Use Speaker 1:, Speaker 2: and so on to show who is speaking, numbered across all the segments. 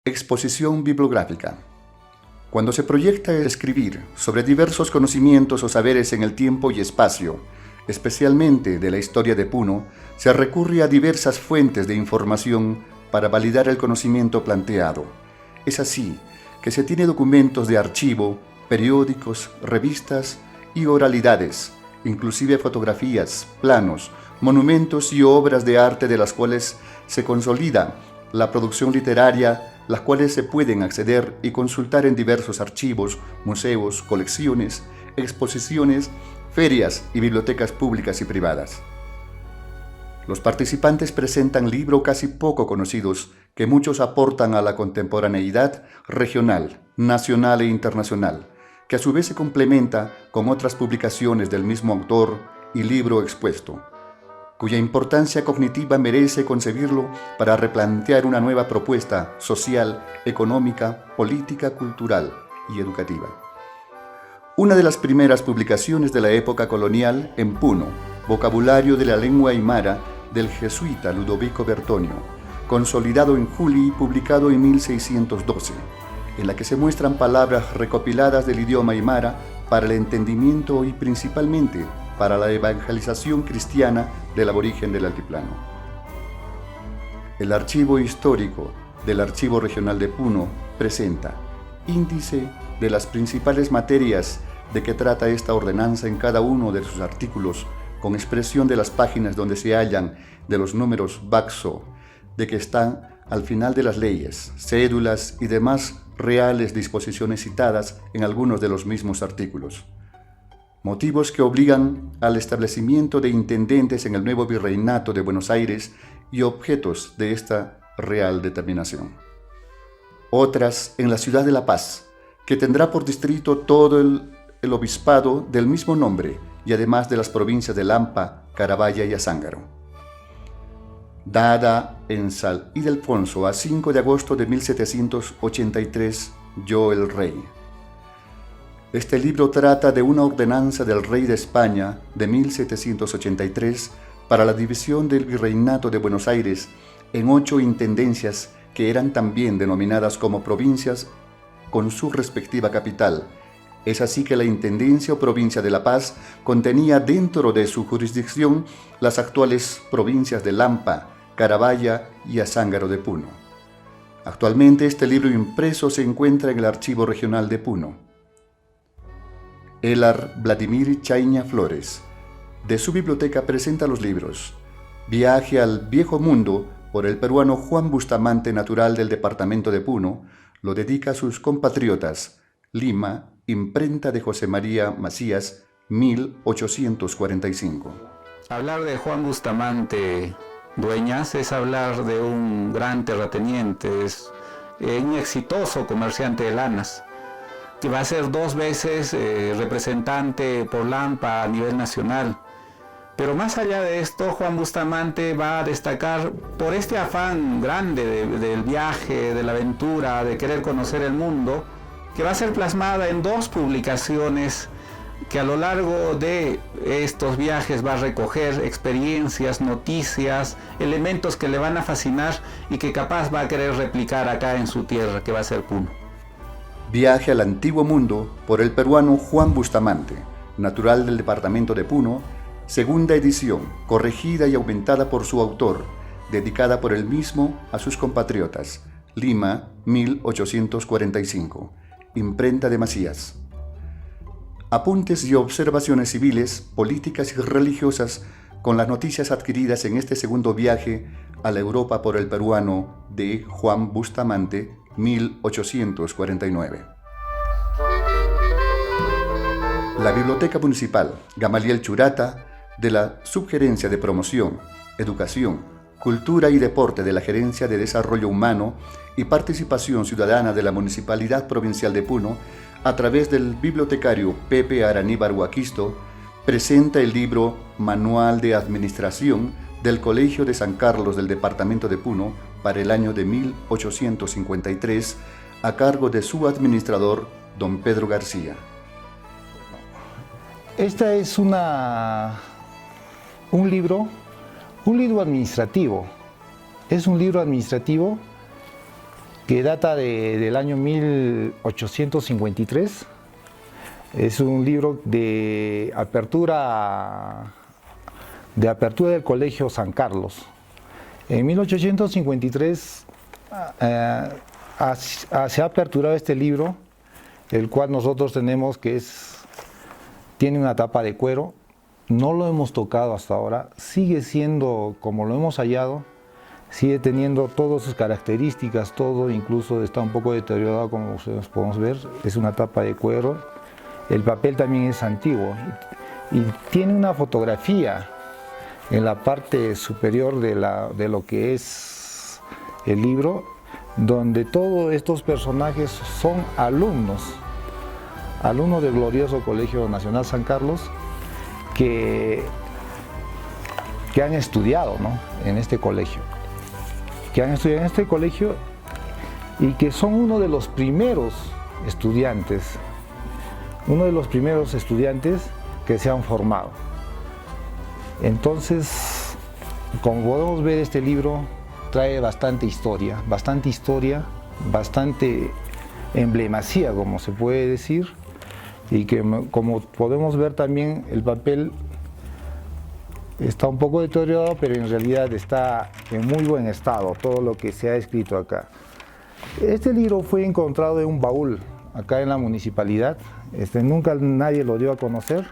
Speaker 1: Exposición bibliográfica. Cuando se proyecta escribir sobre diversos conocimientos o saberes en el tiempo y espacio, especialmente de la historia de Puno, se recurre a diversas fuentes de información para validar el conocimiento planteado. Es así que se tiene documentos de archivo, periódicos, revistas y oralidades, inclusive fotografías, planos, monumentos y obras de arte de las cuales se consolida la producción literaria, las cuales se pueden acceder y consultar en diversos archivos, museos, colecciones, exposiciones, ferias y bibliotecas públicas y privadas. Los participantes presentan libros casi poco conocidos que muchos aportan a la contemporaneidad regional, nacional e internacional, que a su vez se complementa con otras publicaciones del mismo autor y libro expuesto, cuya importancia cognitiva merece concebirlo para replantear una nueva propuesta social, económica, política, cultural y educativa. Una de las primeras publicaciones de la época colonial en Puno, Vocabulario de la lengua aymara del jesuita Ludovico Bertonio, consolidado en Juli y publicado en 1612, en la que se muestran palabras recopiladas del idioma aymara para el entendimiento y principalmente para la evangelización cristiana del aborigen del altiplano. El archivo histórico del Archivo Regional de Puno presenta índice de las principales materias de que trata esta ordenanza en cada uno de sus artículos, con expresión de las páginas donde se hallan, de los números baxo, de que están al final de las leyes, cédulas y demás reales disposiciones citadas en algunos de los mismos artículos. Motivos que obligan al establecimiento de intendentes en el nuevo virreinato de Buenos Aires y objetos de esta real determinación. Otras en la ciudad de La Paz, que tendrá por distrito todo el obispado del mismo nombre y además de las provincias de Lampa, Carabaya y Azángaro. Dada en San Ildefonso a 5 de agosto de 1783, yo el rey. Este libro trata de una ordenanza del rey de España de 1783 para la división del virreinato de Buenos Aires en 8 intendencias que eran también denominadas como provincias con su respectiva capital. Es así que la Intendencia o Provincia de La Paz contenía dentro de su jurisdicción las actuales provincias de Lampa, Carabaya y Azángaro de Puno. Actualmente este libro impreso se encuentra en el Archivo Regional de Puno. Elar Vladimir Chaiña Flores. De su biblioteca presenta los libros Viaje al Viejo Mundo por el peruano Juan Bustamante, natural del departamento de Puno, lo dedica a sus compatriotas. Lima, imprenta de José María Macías, 1845.
Speaker 2: Hablar de Juan Bustamante Dueñas es hablar de un gran terrateniente, es un exitoso comerciante de lanas, que va a ser 2 veces representante por Lampa a nivel nacional. Pero más allá de esto, Juan Bustamante va a destacar por este afán grande del viaje, de la aventura, de querer conocer el mundo, que va a ser plasmada en 2 publicaciones que a lo largo de estos viajes va a recoger experiencias, noticias, elementos que le van a fascinar y que capaz va a querer replicar acá en su tierra, que va a ser Puno.
Speaker 1: Viaje al Antiguo Mundo por el peruano Juan Bustamante, natural del departamento de Puno, segunda edición, corregida y aumentada por su autor, dedicada por él mismo a sus compatriotas. Lima, 1845. Imprenta de Macías. Apuntes y observaciones civiles, políticas y religiosas con las noticias adquiridas en este segundo viaje a la Europa por el peruano de Juan Bustamante, 1849. La Biblioteca Municipal Gamaliel Churata, de la Subgerencia de Promoción, Educación, Cultura y Deporte de la Gerencia de Desarrollo Humano y Participación Ciudadana de la Municipalidad Provincial de Puno, a través del bibliotecario Pepe Araníbar Huaquisto, presenta el libro Manual de Administración del Colegio de San Carlos del Departamento de Puno para el año de 1853, a cargo de su administrador, don Pedro García.
Speaker 3: Esta es un libro administrativo. Es un libro administrativo que data del año 1853. Es un libro de apertura del Colegio San Carlos. En 1853 se ha aperturado este libro, el cual nosotros tenemos, tiene una tapa de cuero. No lo hemos tocado hasta ahora, sigue siendo como lo hemos hallado, sigue teniendo todas sus características, todo, incluso está un poco deteriorado, como ustedes podemos ver. Es una tapa de cuero, el papel también es antiguo y tiene una fotografía en la parte superior de lo que es el libro, donde todos estos personajes son alumnos del glorioso Colegio Nacional San Carlos, que han estudiado, ¿no?, en este colegio, y que son uno de los primeros estudiantes que se han formado. Entonces, como podemos ver, este libro trae bastante historia, bastante emblemasía, como se puede decir, y que, como podemos ver también, el papel está un poco deteriorado, pero en realidad está en muy buen estado todo lo que se ha escrito acá. Este libro fue encontrado en un baúl acá en la municipalidad. Nunca nadie lo dio a conocer.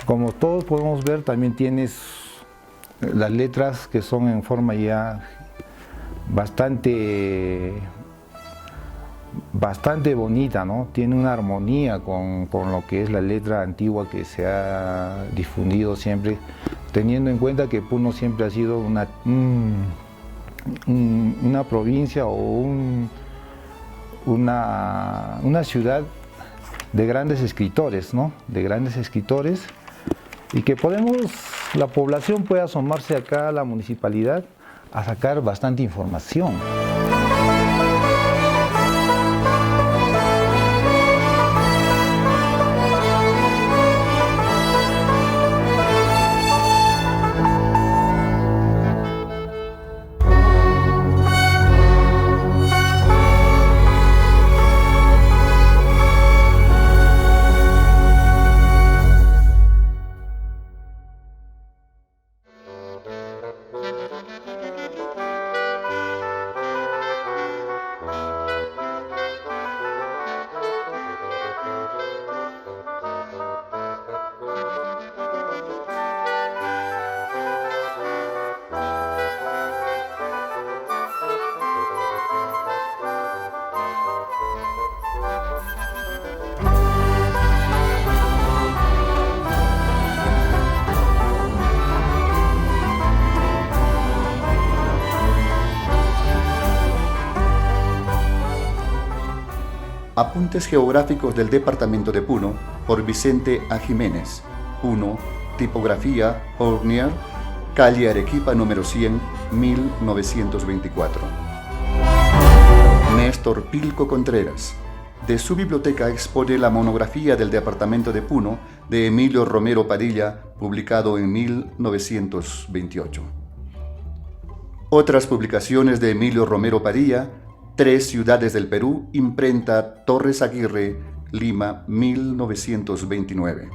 Speaker 3: Como todos podemos ver, también tienes las letras que son en forma ya bastante bonita, ¿no? Tiene una armonía con lo que es la letra antigua que se ha difundido siempre, teniendo en cuenta que Puno siempre ha sido una provincia o una ciudad de grandes escritores, ¿no? De grandes escritores, y que la población puede asomarse acá a la municipalidad a sacar bastante información.
Speaker 1: Apuntes geográficos del departamento de Puno por Vicente A. Jiménez. Puno, tipografía Hornier, calle Arequipa número 100, 1924. Néstor Pilco Contreras. De su biblioteca expone la monografía del departamento de Puno de Emilio Romero Padilla, publicado en 1928. Otras publicaciones de Emilio Romero Padilla: Tres ciudades del Perú, imprenta Torres Aguirre, Lima, 1929.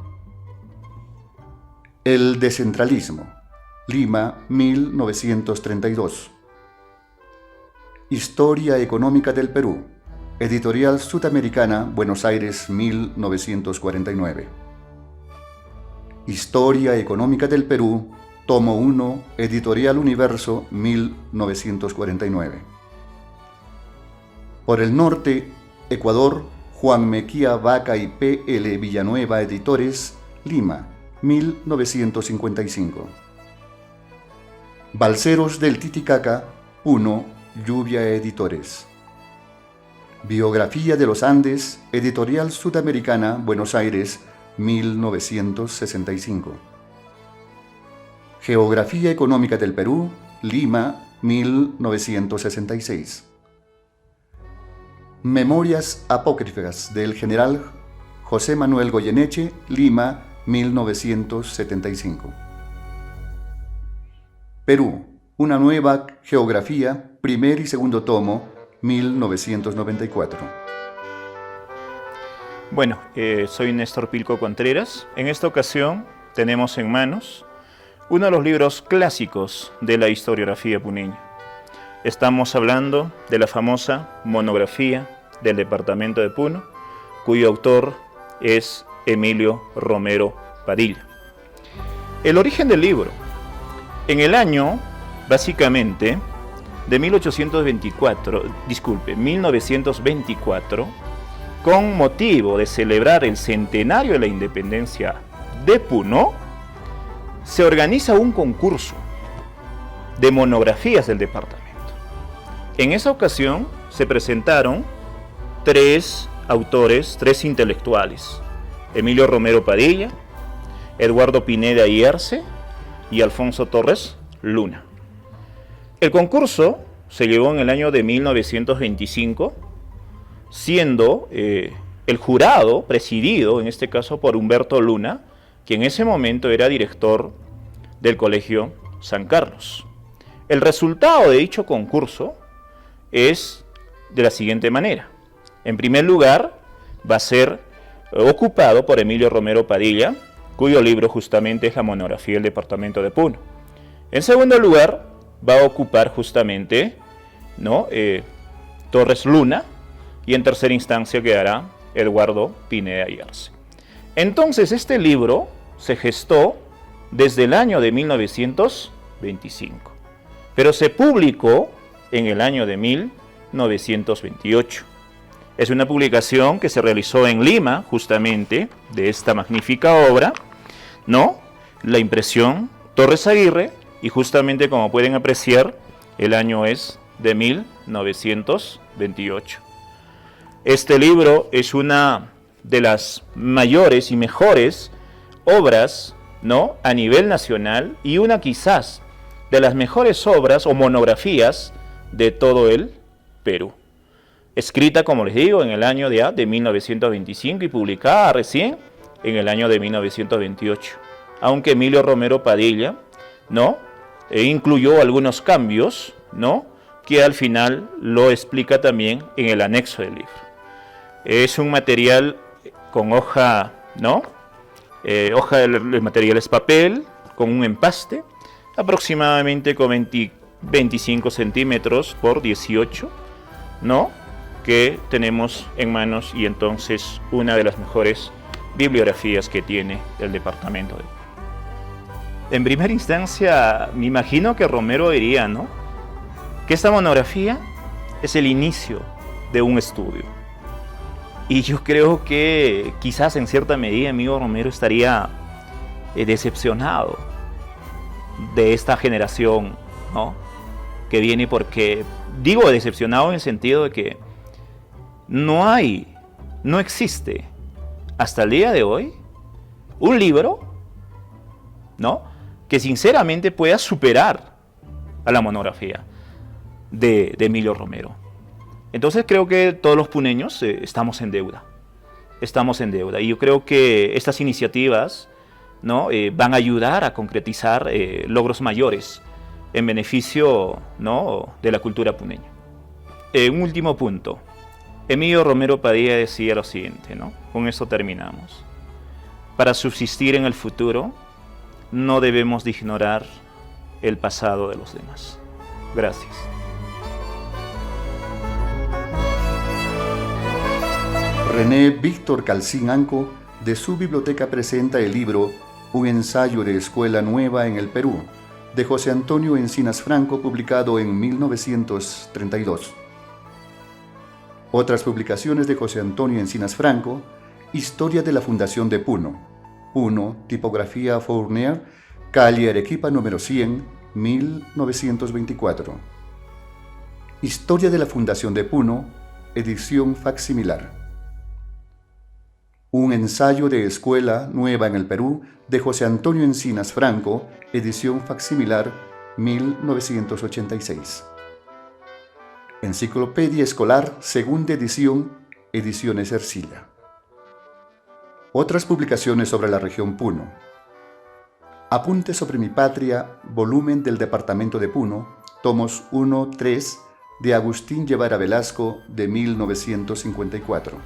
Speaker 1: El descentralismo, Lima, 1932. Historia económica del Perú, Editorial Sudamericana, Buenos Aires, 1949. Historia económica del Perú, tomo 1, Editorial Universo, 1949. Por el norte, Ecuador, Juan Mequía Vaca y P.L. Villanueva Editores, Lima, 1955. Balseros del Titicaca, Puno, Lluvia Editores. Biografía de los Andes, Editorial Sudamericana, Buenos Aires, 1965. Geografía Económica del Perú, Lima, 1966. Memorias apócrifas del general José Manuel Goyeneche, Lima, 1975. Perú, una nueva geografía, primer y segundo tomo, 1994.
Speaker 4: Bueno, soy Néstor Pilco Contreras. En esta ocasión tenemos en manos uno de los libros clásicos de la historiografía puneña. Estamos hablando de la famosa monografía del departamento de Puno, cuyo autor es Emilio Romero Padilla. El origen del libro. En el año, básicamente, de 1924, con motivo de celebrar el centenario de la independencia de Puno, se organiza un concurso de monografías del departamento. En esa ocasión se presentaron 3 autores, 3 intelectuales: Emilio Romero Padilla, Eduardo Pineda y Arce y Alfonso Torres Luna. El concurso se llevó en el año de 1925, siendo el jurado presidido, en este caso, por Humberto Luna, que en ese momento era director del Colegio San Carlos. El resultado de dicho concurso es de la siguiente manera. En primer lugar, va a ser ocupado por Emilio Romero Padilla, cuyo libro justamente es la monografía del departamento de Puno. En segundo lugar, va a ocupar justamente, ¿no?, Torres Luna, y en tercera instancia quedará Eduardo Pineda y Arce. Entonces, este libro se gestó desde el año de 1925, pero se publicó en el año de 1928. Es una publicación que se realizó en Lima, justamente, de esta magnífica obra, ¿no? La impresión Torres Aguirre, y justamente, como pueden apreciar, el año es de 1928. Este libro es una de las mayores y mejores obras, ¿no?, a nivel nacional, y una quizás de las mejores obras o monografías de todo el Perú. Escrita, como les digo, en el año de 1925 y publicada recién en el año de 1928. Aunque Emilio Romero Padilla, ¿no?, incluyó algunos cambios, ¿no?, que al final lo explica también en el anexo del libro. Es un material con hoja, ¿no?, el material es papel, con un empaste, aproximadamente con 25 centímetros por 18, ¿no?, que tenemos en manos, y entonces una de las mejores bibliografías que tiene el departamento. En primera instancia, me imagino que Romero diría, ¿no?, que esta monografía es el inicio de un estudio. Y yo creo que quizás en cierta medida Emilio Romero estaría decepcionado de esta generación, ¿no?, que viene, porque digo decepcionado en el sentido de que no existe hasta el día de hoy un libro, ¿no?, que sinceramente pueda superar a la monografía de Emilio Romero. Entonces creo que todos los puneños estamos en deuda, y yo creo que estas iniciativas, ¿no?, van a ayudar a concretizar logros mayores en beneficio, ¿no?, de la cultura puneña. Un último punto. Emilio Romero Padilla decía lo siguiente, ¿no?, con esto terminamos: para subsistir en el futuro no debemos de ignorar el pasado de los demás. Gracias.
Speaker 1: René Víctor Calcín Anco, de su biblioteca, presenta el libro Un ensayo de escuela nueva en el Perú, de José Antonio Encinas Franco, publicado en 1932. Otras publicaciones de José Antonio Encinas Franco: Historia de la Fundación de Puno, Puno, Tipografía Fournier, calle Arequipa número 100, 1924. Historia de la Fundación de Puno, edición facsimilar. Un ensayo de escuela nueva en el Perú, de José Antonio Encinas Franco, edición facsimilar, 1986. Enciclopedia Escolar, segunda edición, Ediciones Ercilla. Otras publicaciones sobre la región Puno: Apuntes sobre mi patria, volumen del departamento de Puno, tomos 1, 3, de Agustín Guevara Velasco de 1954.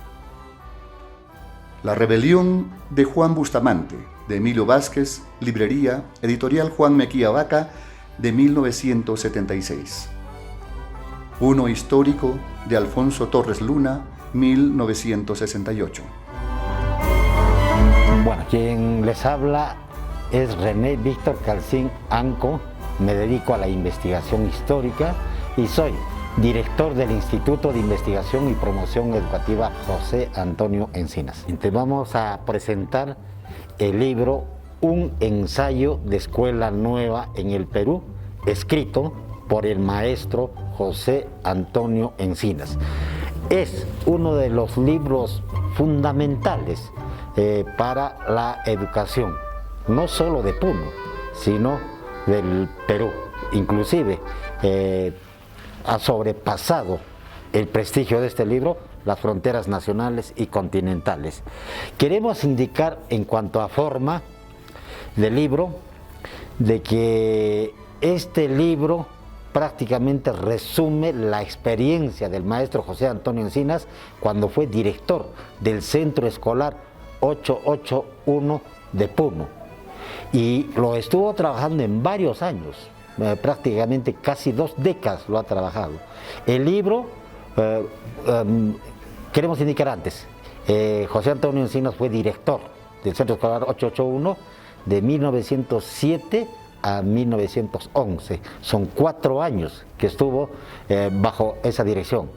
Speaker 1: La rebelión de Juan Bustamante de Emilio Vázquez, librería, editorial Juan Mejía Vaca de 1976. Uno histórico de Alfonso Torres Luna, 1968.
Speaker 5: Bueno, quien les habla es René Víctor Calcín Anco. Me dedico a la investigación histórica y soy director del Instituto de Investigación y Promoción Educativa José Antonio Encinas. Te vamos a presentar el libro Un ensayo de escuela nueva en el Perú, escrito por el maestro José Antonio Encinas. Es uno de los libros fundamentales para la educación, no solo de Puno, sino del Perú. Inclusive ha sobrepasado el prestigio de este libro las fronteras nacionales y continentales. Queremos indicar en cuanto a forma del libro, de que este libro prácticamente resume la experiencia del maestro José Antonio Encinas cuando fue director del Centro Escolar 881 de Puno. Y lo estuvo trabajando en varios años, prácticamente casi 2 décadas lo ha trabajado. El libro, queremos indicar antes, José Antonio Encinas fue director del Centro Escolar 881 de 1907 a 1911. Son 4 años que estuvo bajo esa dirección.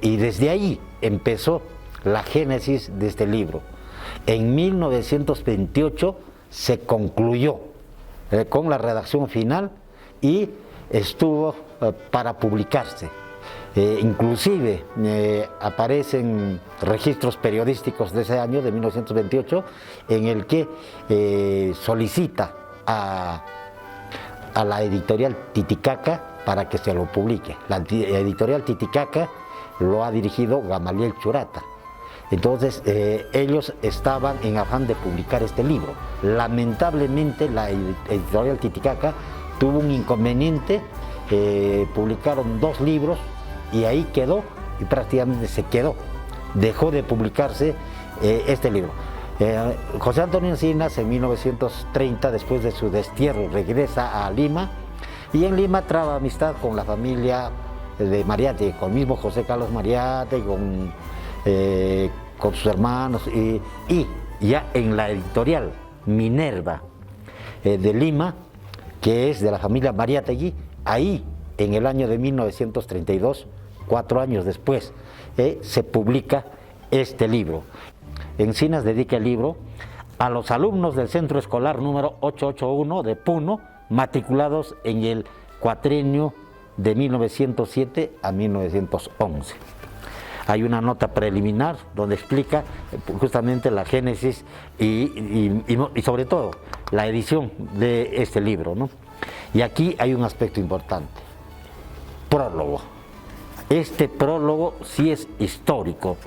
Speaker 5: Y desde ahí empezó la génesis de este libro. En 1928 se concluyó con la redacción final y estuvo para publicarse. Inclusive aparecen registros periodísticos de ese año, de 1928, en el que solicita a la editorial Titicaca para que se lo publique. La editorial Titicaca lo ha dirigido Gamaliel Churata. Entonces ellos estaban en afán de publicar este libro. Lamentablemente la editorial Titicaca tuvo un inconveniente, publicaron 2 libros y ahí quedó, y prácticamente se quedó. Dejó de publicarse este libro. José Antonio Encinas en 1930, después de su destierro, regresa a Lima y en Lima traba amistad con la familia de Mariátegui, con el mismo José Carlos Mariátegui, con sus hermanos y ya en la editorial Minerva de Lima, que es de la familia Mariátegui, ahí en el año de 1932, 4 años después, se publica este libro. Encinas dedica el libro a los alumnos del Centro Escolar número 881 de Puno, matriculados en el cuatrienio de 1907 a 1911. Hay una nota preliminar donde explica justamente la génesis y sobre todo la edición de este libro, ¿no? Y aquí hay un aspecto importante: prólogo. Este prólogo sí es histórico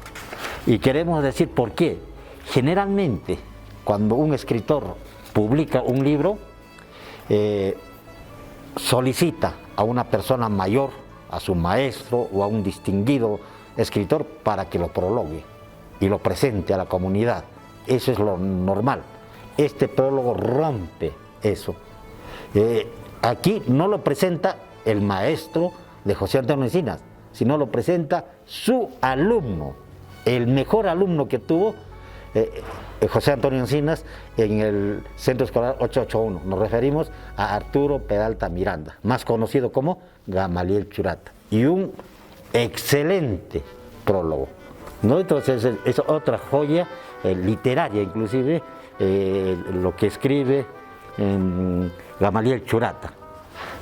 Speaker 5: y queremos decir por qué. Generalmente cuando un escritor publica un libro, solicita a una persona mayor, a su maestro o a un distinguido escritor para que lo prologue y lo presente a la comunidad. Eso es lo normal. Este prólogo rompe eso. Aquí no lo presenta el maestro de José Antonio Encinas, sino lo presenta su alumno, el mejor alumno que tuvo José Antonio Encinas en el Centro Escolar 881. Nos referimos a Arturo Peralta Miranda, más conocido como Gamaliel Churata, y un excelente prólogo, ¿no? Entonces es otra joya literaria, inclusive lo que escribe Gamaliel Churata.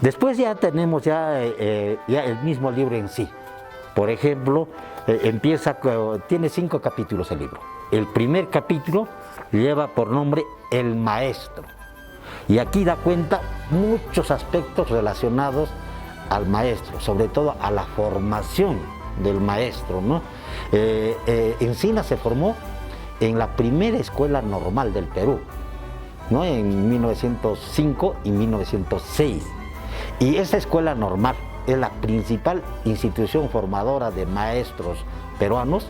Speaker 5: Después ya tenemos ya el mismo libro en sí. Por ejemplo, tiene 5 capítulos el libro. El primer capítulo lleva por nombre El Maestro, y aquí da cuenta muchos aspectos relacionados al maestro, sobre todo a la formación del maestro, ¿no? Encinas se formó en la primera escuela normal del Perú, ¿no? En 1905 y 1906. Y esa escuela normal es la principal institución formadora de maestros peruanos.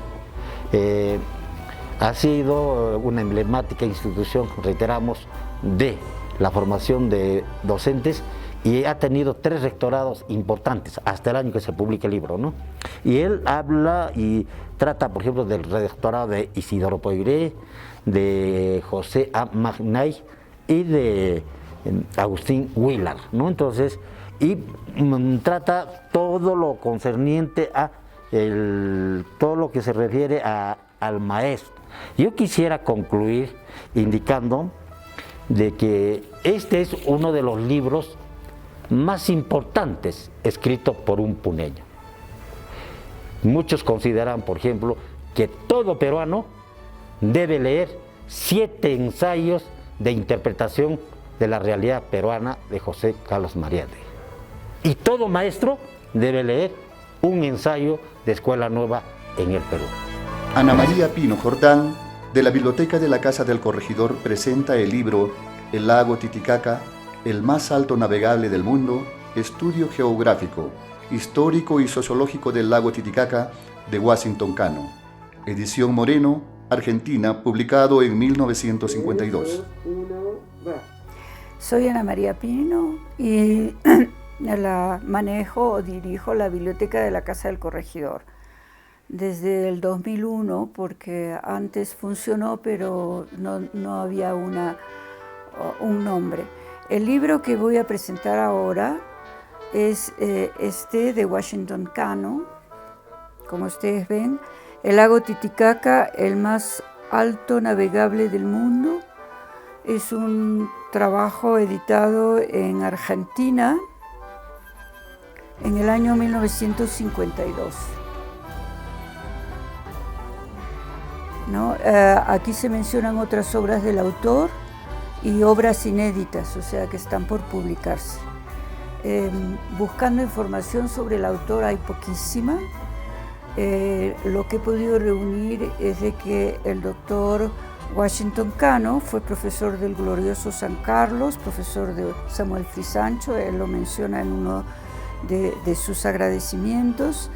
Speaker 5: Ha sido una emblemática institución, reiteramos, de la formación de docentes, y ha tenido 3 rectorados importantes hasta el año que se publica el libro, ¿no? Y él habla y trata, por ejemplo, del rectorado de Isidoro Poiré, de José A. Magnay y de Agustín Willard, ¿no? Entonces, y trata todo lo concerniente a todo lo que se refiere al maestro. Yo quisiera concluir indicando de que este es uno de los libros más importantes escrito por un puneño. Muchos consideran, por ejemplo, que todo peruano debe leer 7 ensayos de interpretación de la realidad peruana de José Carlos Mariátegui. Y todo maestro debe leer un ensayo de Escuela Nueva en el Perú.
Speaker 1: Ana María Pino Jordán, de la Biblioteca de la Casa del Corregidor, presenta el libro El lago Titicaca, el más alto navegable del mundo, estudio geográfico, histórico y sociológico del lago Titicaca, de Washington Cano. Edición Moreno, Argentina, publicado en 1952.
Speaker 6: Soy Ana María Pino y manejo o dirijo la Biblioteca de la Casa del Corregidor desde el 2001, porque antes funcionó, pero no había un nombre. El libro que voy a presentar ahora es este de Washington Cano, como ustedes ven, El lago Titicaca, el más alto navegable del mundo. Es un trabajo editado en Argentina en el año 1952. ¿No? Aquí se mencionan otras obras del autor y obras inéditas, o sea que están por publicarse. Buscando información sobre el autor hay poquísima. Lo que he podido reunir es de que el doctor Washington Cano fue profesor del glorioso San Carlos, profesor de Samuel Frisancho, él lo menciona en uno de sus agradecimientos.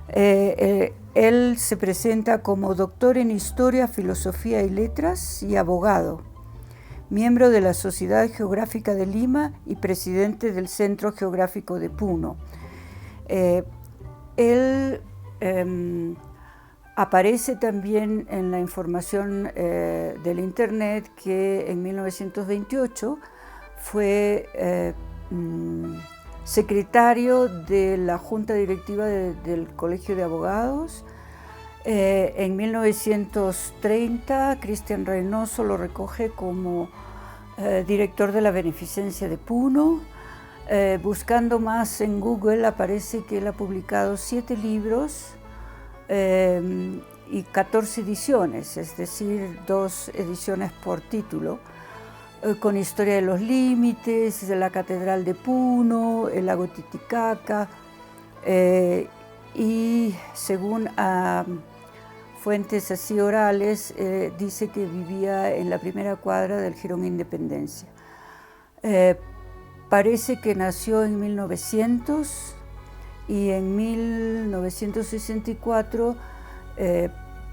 Speaker 6: Él se presenta como doctor en Historia, Filosofía y Letras y abogado, miembro de la Sociedad Geográfica de Lima y presidente del Centro Geográfico de Puno. Él aparece también en la información del Internet que en 1928 fue secretario de la Junta Directiva del Colegio de Abogados. En 1930, Cristian Reynoso lo recoge como director de la Beneficencia de Puno. Buscando más en Google aparece que él ha publicado 7 libros y 14 ediciones, es decir, 2 ediciones por título, con historia de los límites, de la Catedral de Puno, el lago Titicaca, y según fuentes así orales, dice que vivía en la primera cuadra del Jirón Independencia. Parece que nació en 1900 y en 1964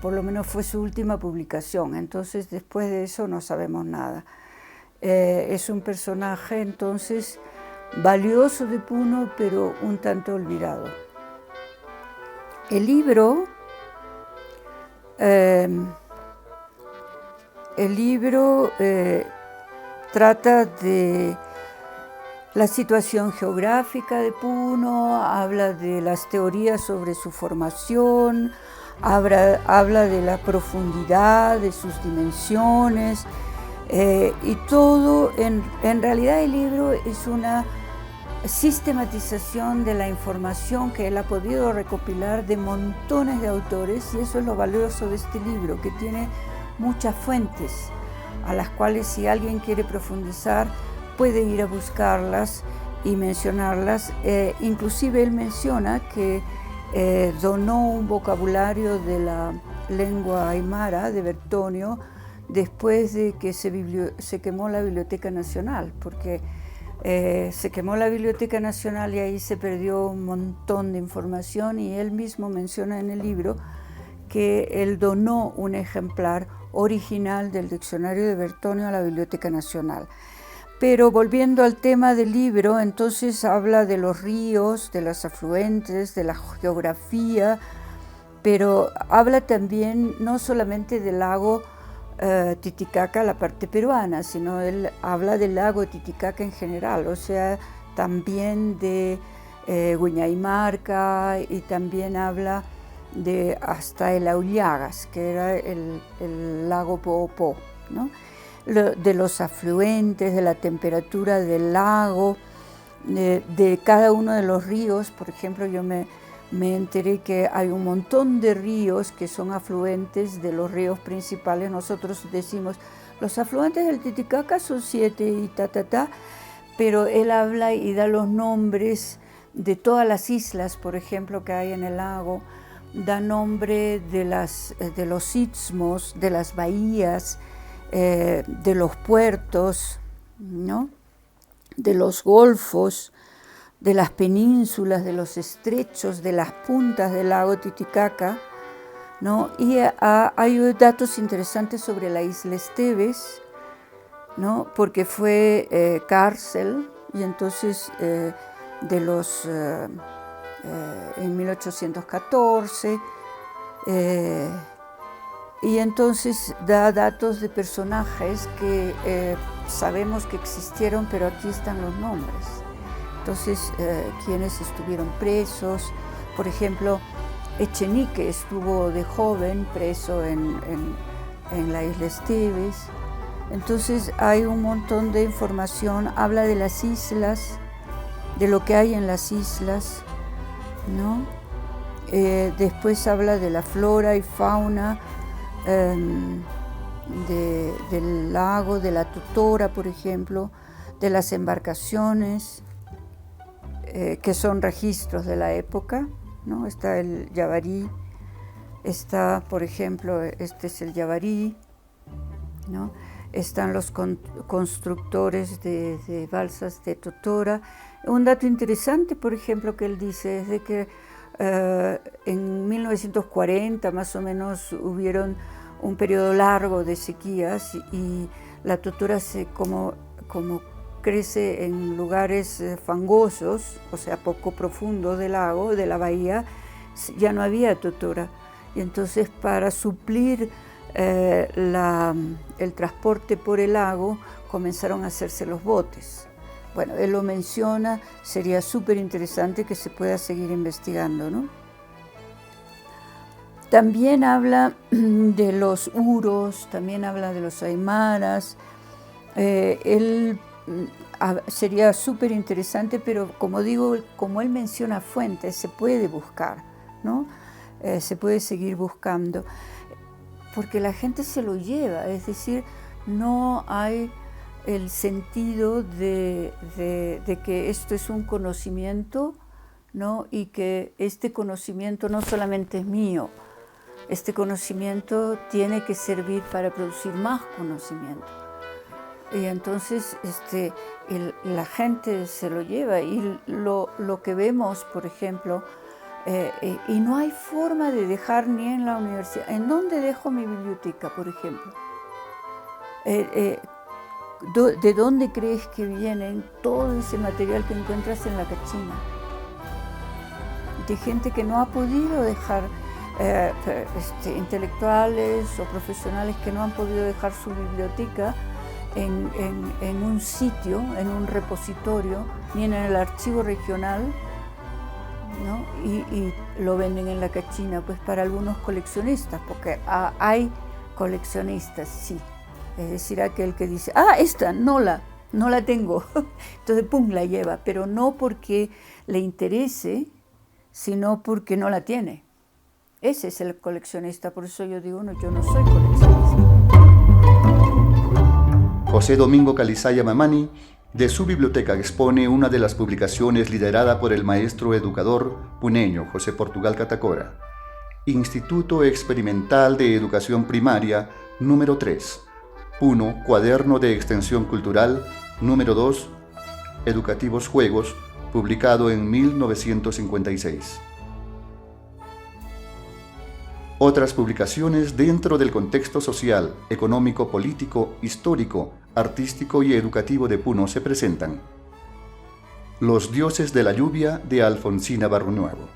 Speaker 6: por lo menos fue su última publicación, entonces después de eso no sabemos nada. Es un personaje entonces valioso de Puno, pero un tanto olvidado. El libro trata de la situación geográfica de Puno, habla de las teorías sobre su formación, habla de la profundidad de sus dimensiones, y todo, en realidad el libro es una sistematización de la información que él ha podido recopilar de montones de autores, y eso es lo valioso de este libro, que tiene muchas fuentes a las cuales, si alguien quiere profundizar, puede ir a buscarlas y mencionarlas. Inclusive él menciona que donó un vocabulario de la lengua aymara de Bertonio después de que se quemó la Biblioteca Nacional, porque Se quemó la Biblioteca Nacional y ahí se perdió un montón de información, y él mismo menciona en el libro que él donó un ejemplar original del diccionario de Bertonio a la Biblioteca Nacional. Pero volviendo al tema del libro, entonces habla de los ríos, de los afluentes, de la geografía, pero habla también no solamente del lago Titicaca, la parte peruana, sino él habla del lago Titicaca en general, o sea, también de Guiñaymarca, y también habla de hasta el Aullagas, que era el lago Poopó, ¿no? De los afluentes, de la temperatura del lago, de cada uno de los ríos. Por ejemplo, yo me enteré que hay un montón de ríos que son afluentes de los ríos principales. Nosotros decimos, los afluentes del Titicaca son 7 y pero él habla y da los nombres de todas las islas, por ejemplo, que hay en el lago, da nombre de los istmos, de las bahías, de los puertos, ¿no? De los golfos, de las penínsulas, de los estrechos, de las puntas del lago Titicaca, ¿no? Y hay datos interesantes sobre la isla Esteves, ¿no? Porque fue cárcel, y entonces en 1814, y entonces da datos de personajes que sabemos que existieron, pero aquí están los nombres. Entonces, quienes estuvieron presos, por ejemplo, Echenique estuvo de joven preso en la isla Esteves. Entonces hay un montón de información, habla de las islas, de lo que hay en las islas, ¿no? Después habla de la flora y fauna, del lago, de la Totora, por ejemplo, de las embarcaciones, que son registros de la época, ¿no? Está el Yavarí, está, por ejemplo, este es el Yavarí, ¿no? Están los constructores de balsas de Totora. Un dato interesante, por ejemplo, que él dice es de que en 1940 más o menos hubieron un periodo largo de sequías, y la Totora como crece en lugares fangosos, o sea, poco profundos del lago, de la bahía, ya no había Totora. Y entonces, para suplir el transporte por el lago, comenzaron a hacerse los botes. Bueno, él lo menciona, sería súper interesante que se pueda seguir investigando, ¿no? También habla de los uros, también habla de los aymaras. Sería súper interesante, pero como digo, como él menciona fuentes, se puede buscar, ¿no? Se puede seguir buscando, porque la gente se lo lleva, es decir, no hay el sentido de que esto es un conocimiento, ¿no? Y que este conocimiento no solamente es mío, este conocimiento tiene que servir para producir más conocimiento. Y entonces la gente se lo lleva, y lo que vemos, por ejemplo, y no hay forma de dejar ni en la universidad. ¿En dónde dejo mi biblioteca, por ejemplo? ¿De dónde crees que viene todo ese material que encuentras en la cachina? De gente que no ha podido dejar, intelectuales o profesionales que no han podido dejar su biblioteca en un sitio, en un repositorio, ni en el archivo regional, ¿no? Y lo venden en la cachina, pues para algunos coleccionistas, porque hay coleccionistas, sí. Es decir, aquel que dice, esta no la tengo, entonces pum, la lleva, pero no porque le interese, sino porque no la tiene. Ese es el coleccionista, por eso yo digo, no, yo no soy coleccionista.
Speaker 1: José Domingo Calizaya Mamani, de su biblioteca expone una de las publicaciones liderada por el maestro educador puneño José Portugal Catacora, Instituto Experimental de Educación Primaria, número 3, Puno, Cuaderno de Extensión Cultural, número 2, Educativos Juegos, publicado en 1956. Otras publicaciones dentro del contexto social, económico, político, histórico, artístico y educativo de Puno se presentan: Los dioses de la lluvia, de Alfonsina Barrunuevo;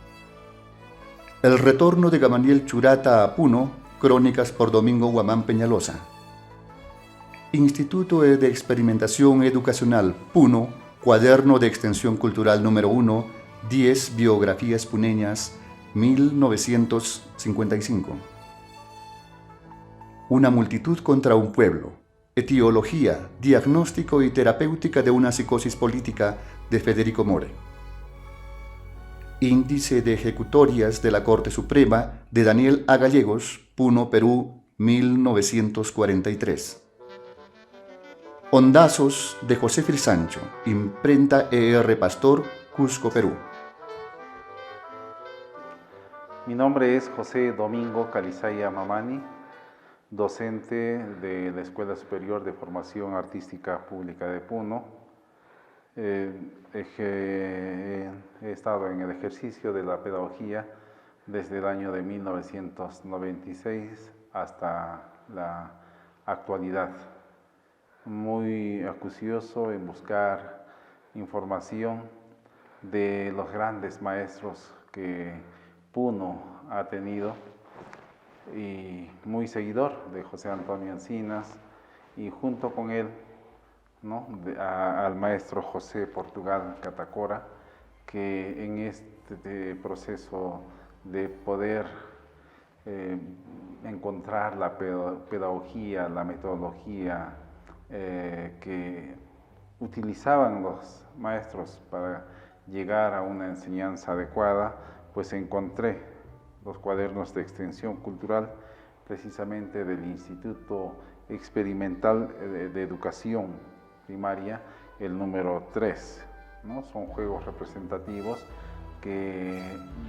Speaker 1: El retorno de Gamaliel Churata a Puno, crónicas por Domingo Guamán Peñalosa; Instituto de Experimentación Educacional Puno, cuaderno de extensión cultural número 1, 10 biografías puneñas, 1955. Una multitud contra un pueblo. Etiología, diagnóstico y terapéutica de una psicosis política, de Federico More. Índice de ejecutorias de la Corte Suprema, de Daniel A. Gallegos, Puno, Perú, 1943. Hondazos, de José Frisancho, imprenta E.R. Pastor, Cusco, Perú.
Speaker 7: Mi nombre es José Domingo Calizaya Mamani, docente de la Escuela Superior de Formación Artística Pública de Puno. He estado en el ejercicio de la pedagogía desde el año de 1996 hasta la actualidad. Muy acucioso en buscar información de los grandes maestros que Puno ha tenido, y muy seguidor de José Antonio Encinas, y junto con él, ¿no?, al maestro José Portugal Catacora, que en este proceso de poder encontrar la pedagogía, la metodología que utilizaban los maestros para llegar a una enseñanza adecuada, pues encontré los cuadernos de extensión cultural precisamente del Instituto Experimental de Educación Primaria, el número 3, ¿no? Son juegos representativos que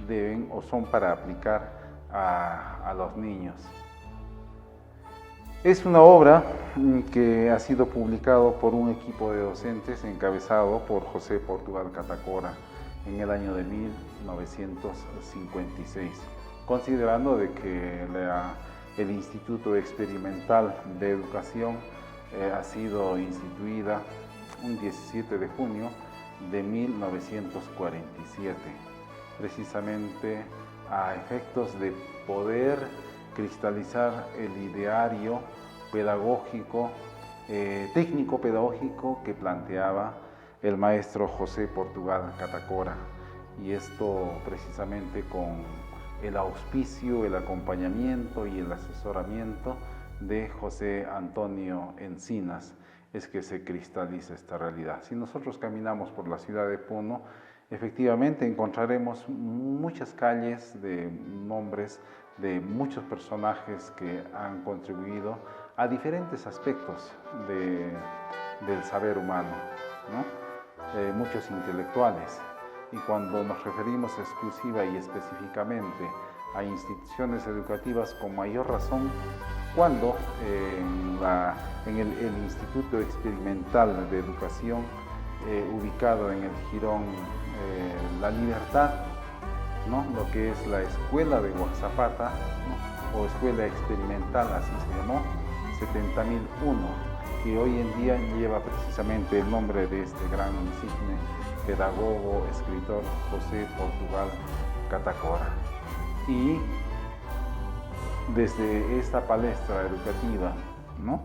Speaker 7: deben o son para aplicar a los niños. Es una obra que ha sido publicado por un equipo de docentes encabezado por José Portugal Catacora en el año de 1956, considerando de que el Instituto Experimental de Educación ha sido instituida un 17 de junio de 1947, precisamente a efectos de poder cristalizar el ideario pedagógico, técnico-pedagógico que planteaba el maestro José Portugal Catacora, y esto precisamente con el auspicio, el acompañamiento y el asesoramiento de José Antonio Encinas, es que se cristaliza esta realidad. Si nosotros caminamos por la ciudad de Puno, efectivamente encontraremos muchas calles de nombres de muchos personajes que han contribuido a diferentes aspectos del saber humano, ¿no? Muchos intelectuales. Y cuando nos referimos exclusiva y específicamente a instituciones educativas, con mayor razón cuando en el Instituto Experimental de Educación, ubicado en el jirón La Libertad, ¿no?, lo que es la Escuela de Huaxapata, ¿no?, o Escuela Experimental, así se llamó, 70.001, que hoy en día lleva precisamente el nombre de este gran insigne pedagogo, escritor José Portugal Catacora. Y desde esta palestra educativa, ¿no?,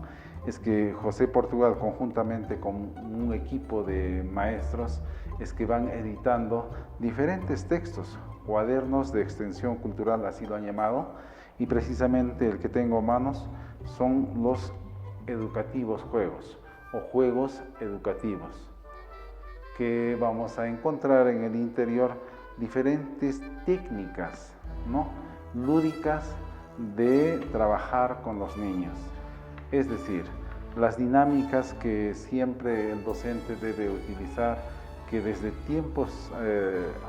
Speaker 7: es que José Portugal, conjuntamente con un equipo de maestros, es que van editando diferentes textos, cuadernos de extensión cultural, así lo han llamado, y precisamente el que tengo en manos son los educativos juegos o juegos educativos, que vamos a encontrar en el interior diferentes técnicas, ¿no?, lúdicas de trabajar con los niños. Es decir, las dinámicas que siempre el docente debe utilizar, que desde tiempos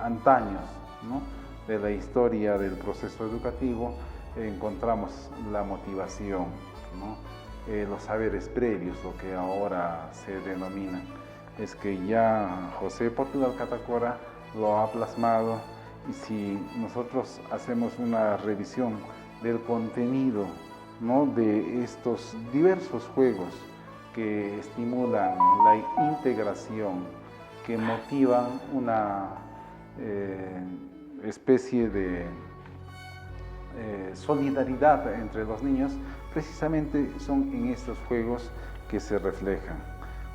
Speaker 7: antaños, ¿no?, de la historia del proceso educativo, encontramos la motivación, ¿no?, los saberes previos, lo que ahora se denomina, es que ya José Portugal Catacora lo ha plasmado, y si nosotros hacemos una revisión del contenido, ¿no?, de estos diversos juegos que estimulan la integración, que motivan una especie de solidaridad entre los niños, precisamente son en estos juegos que se reflejan.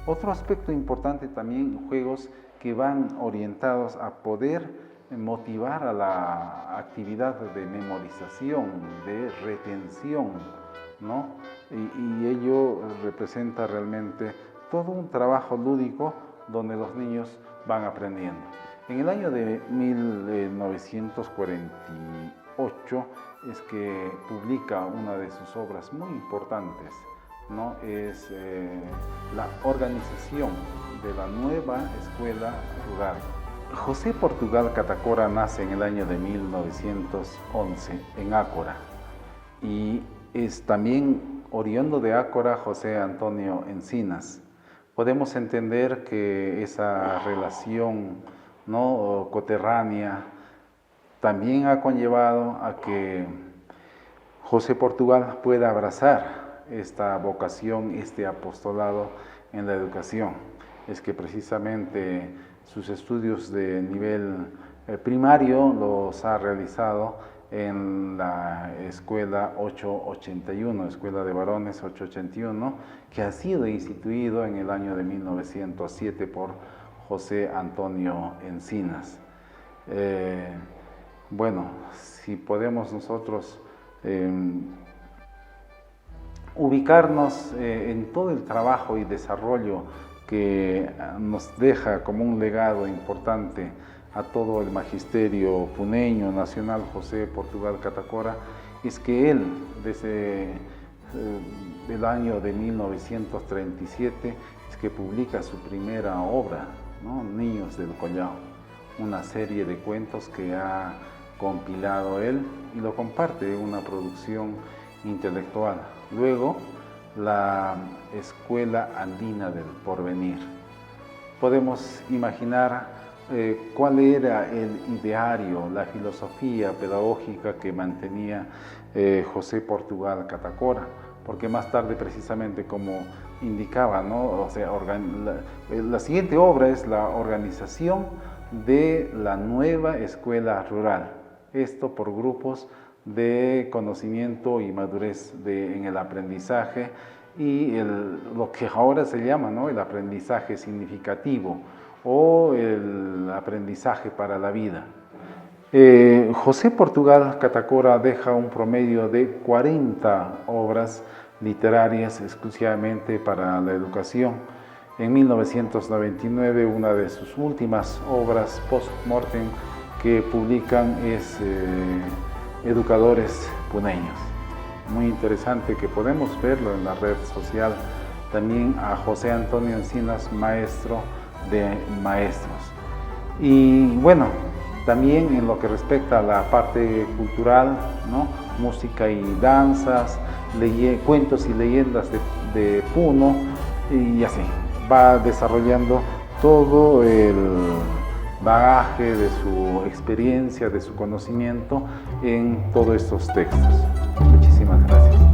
Speaker 7: Otro aspecto importante también, juegos que van orientados a poder motivar a la actividad de memorización, de retención, ¿no? Y ello representa realmente todo un trabajo lúdico donde los niños van aprendiendo. En el año de 1948 es que publica una de sus obras muy importantes, ¿no? Es la organización de la nueva escuela rural. José Portugal Catacora nace en el año de 1911 en Ácora, y es también oriundo de Ácora José Antonio Encinas. Podemos entender que esa relación, ¿no?, coterránea también ha conllevado a que José Portugal pueda abrazar esta vocación, este apostolado en la educación. Es que precisamente sus estudios de nivel primario los ha realizado en la escuela 881, Escuela de Varones 881, que ha sido instituido en el año de 1907 por José Antonio Encinas. Bueno, si podemos nosotros ubicarnos en todo el trabajo y desarrollo que nos deja como un legado importante a todo el magisterio puneño nacional José Portugal Catacora, es que él, desde el año de 1937, es que publica su primera obra, ¿no?, Niños del Collao, una serie de cuentos que ha compilado él y lo comparte en una producción intelectual. Luego, la Escuela Andina del Porvenir. Podemos imaginar cuál era el ideario, la filosofía pedagógica que mantenía José Portugal Catacora, porque más tarde, precisamente como indicaba, ¿no?, o sea, la siguiente obra es la organización de la nueva escuela rural, esto por grupos de conocimiento y madurez en el aprendizaje y lo que ahora se llama, ¿no?, el aprendizaje significativo o el aprendizaje para la vida. José Portugal Catacora deja un promedio de 40 obras literarias exclusivamente para la educación. En 1999, una de sus últimas obras post-mortem que publican es Educadores Puneños. Muy interesante, que podemos verlo en la red social también a José Antonio Encinas, maestro de maestros. Y bueno, también en lo que respecta a la parte cultural, ¿no?, música y danzas, cuentos y leyendas de Puno, y así va desarrollando todo el bagaje de su experiencia, de su conocimiento en todos estos textos. Muchísimas gracias.